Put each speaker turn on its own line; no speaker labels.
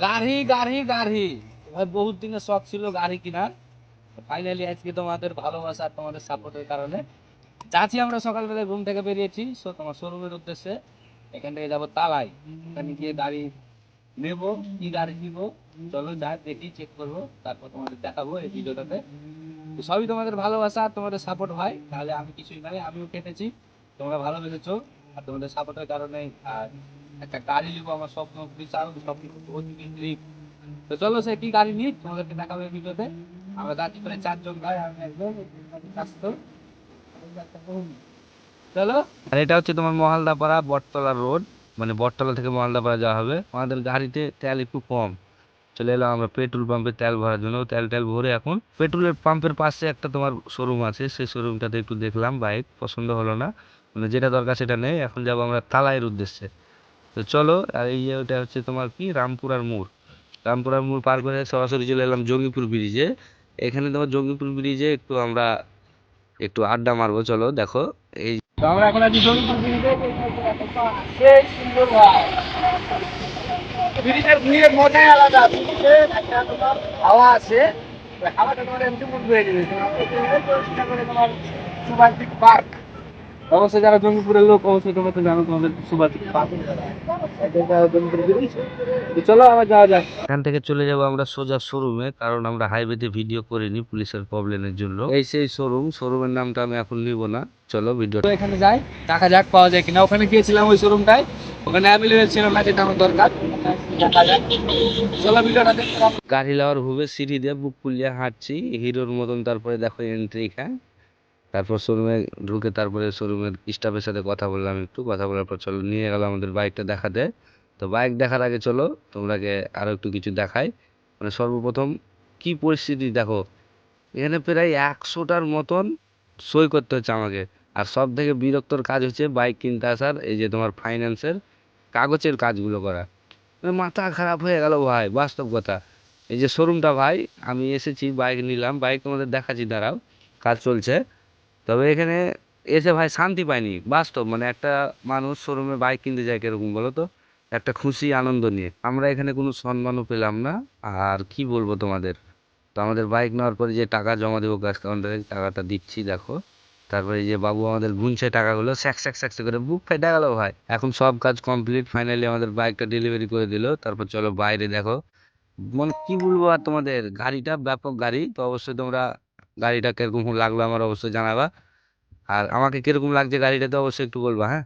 গাড়ি গাড়ি গাড়ি ভাই, বহুত দিনের শখ ছিল গাড়ি কেনার। ফাইনালি আজকে তোমাদের ভালোবাসা আর তোমাদের সাপোর্টের কারণে যাচ্ছি। আমরা সকালবেলা ঘুম থেকে বেরিয়েছি তোমার শোরুমের উদ্দেশ্যে। এখান থেকে যাবো তালাই, ওখানে গিয়ে গাড়ি নেবো। কি গাড়ি নিবো চলো যাই দেখি, চেক করবো, তারপর তোমাদের দেখাবো এই ভিডিওটাতে। তো সবই তোমাদের ভালোবাসা আর তোমাদের সাপোর্ট হয়, তাহলে আমি কিছুই নাই, আমিও কেটেছি, তোমরা ভালোবেসেছো। আর তোমাদের সাপোর্টের কারণে আর একটা গাড়ি নিবো, আমার স্বপ্ন বিশাল স্বপ্ন, অতি ড্রিম। তো চলো সে কি গাড়ি নিই তোমাদেরকে দেখাবো এই ভিডিওতে। আমরা যাচ্ছি প্রায় 4 জন ভাই, আমি একদম ব্যস্ত। চলো। আর এটা হচ্ছে তোমার মহালদাপাড়া বটতলা রোড, মানে বটতলা থেকে মহালদাপাড়া যাওয়া হবে। আমাদের গাড়িতে তেল একটু কম, চলে এলাম আমরা পেট্রোল পাম্পে তেল ভরার জন্য। তেল টেল ভরে এখন পেট্রোলের পাম্পের পাশে একটা তোমার শোরুম আছে, সেই শোরুমটাতে একটু দেখলাম, বাইক পছন্দ হলো না, মানে যেটা দরকার সেটা নেই। এখন যাবো আমরা তালাইয়ের উদ্দেশ্যে। তো চলো। আর এই যে ওটা হচ্ছে তোমার কি রামপুরার মোড়। রামপুরার মোড় পার করে সরাসরি চলে এলাম জঙ্গিপুর ব্রিজে। এখানে তোমার জঙ্গিপুর ব্রিজে একটু আমরা একটু আড্ডা মারবো, চলো দেখো। এই তো আমরা এখন আছি জঙ্গিপুর ব্রিজে। সেই সুন্দর ভাই, ব্রিজের ভিড়ের মজাই আলাদা। ব্রিজে একটা তোমার হাওয়া আছে, ওই হাওয়াটা তোমার এমনি মুখ হয়ে যাবে। তোমার সুভাষদ্বীপ পার্ক, অবশ্যই যারা জঙ্গিপুরের লোক অবশ্যই তোমরা তো জানো, তোমাদের সুভাষদ্বীপ পার্ক। তো চলো আবার যাওয়া যাক। এখান থেকে চলে যাবো আমরা সোজা শোরুমে, কারণ আমরা হাইওয়েতে ভিডিও করিনি পুলিশের প্রবলেমের জন্য। এই সেই শোরুম, শোরুমের নামটা আমি এখন নিব না। চলো ভিডিও এখানে যাই, দেখা যাক পাওয়া যায় কিনা। ওখানে গিয়েছিলাম ওই শোরুমটায়, ওখানে অ্যাভেলেবেল ছিল না যেটা আমার দরকার। দেখা যাক, চলো ভিডিওটা দেখতে। গাড়ি লওয়ার ভুবে সিঁড়ি দিয়ে বুক ফুলিয়ে হাঁটছি হিরোর মতন। তারপরে দেখো এন্ট্রি খায়, তারপর শোরুমে ঢুকে তারপরে শোরুমের স্টাফের সাথে কথা বললাম, একটু কথা বলার পর চলো নিয়ে গেল আমাদের বাইকটা দেখাতে। তো বাইক দেখার আগে চলো তোমরাকে আরো একটু কিছু দেখাই। মানে সর্বপ্রথম কি পরিস্থিতি দেখো, এখানে প্রায় 100টার মতন সই করতে হচ্ছে আমাকে। আর সব থেকে বিরক্তর কাজ হচ্ছে বাইক কিনতে আসার এই যে তোমার ফাইন্যান্সের কাগজের কাজগুলো করা। মানে মাথা খারাপ হয়ে গেল ভাই, বাস্তব কথা। এই যে শোরুমটা ভাই, আমি এসেছি বাইক নিলাম, বাইক তোমাদের দেখাচ্ছি, দাঁড়াও, কাজ চলছে। তবে এখানে এসে ভাই শান্তি পাইনি, বাস্তব। মানে একটা মানুষ শোরুমে বাইক কিনতে যায় কিরকম বলো তো, একটা খুশি আনন্দ নিয়ে। আমরা এখানে কোনো সম্মানও পেলাম না। আর কি বলবো তোমাদের। তো আমাদের বাইক নেওয়ার পরে যে টাকা জমা দেবো ক্যাশ কাউন্টারে, টাকাটা দিচ্ছি দেখো। তারপরে এই যে বাবু আমাদের গুনছে টাকাগুলো, স্যাক স্যাক স্যাক করে বুক ফেটে গেল ভাই। এখন সব কাজ কমপ্লিট, ফাইনালি আমাদের বাইকটা ডেলিভারি করে দিল। তারপর চলো বাইরে দেখো, মানে কি বলবো আর তোমাদের, গাড়িটা ব্যাপক গাড়ি। তো অবশ্যই তোমরা গাড়িটা কিরকম লাগলো আমার অবশ্যই জানাবা। আর আমাকে কিরকম লাগছে গাড়িটাতে অবশ্যই একটু বলবা, হ্যাঁ।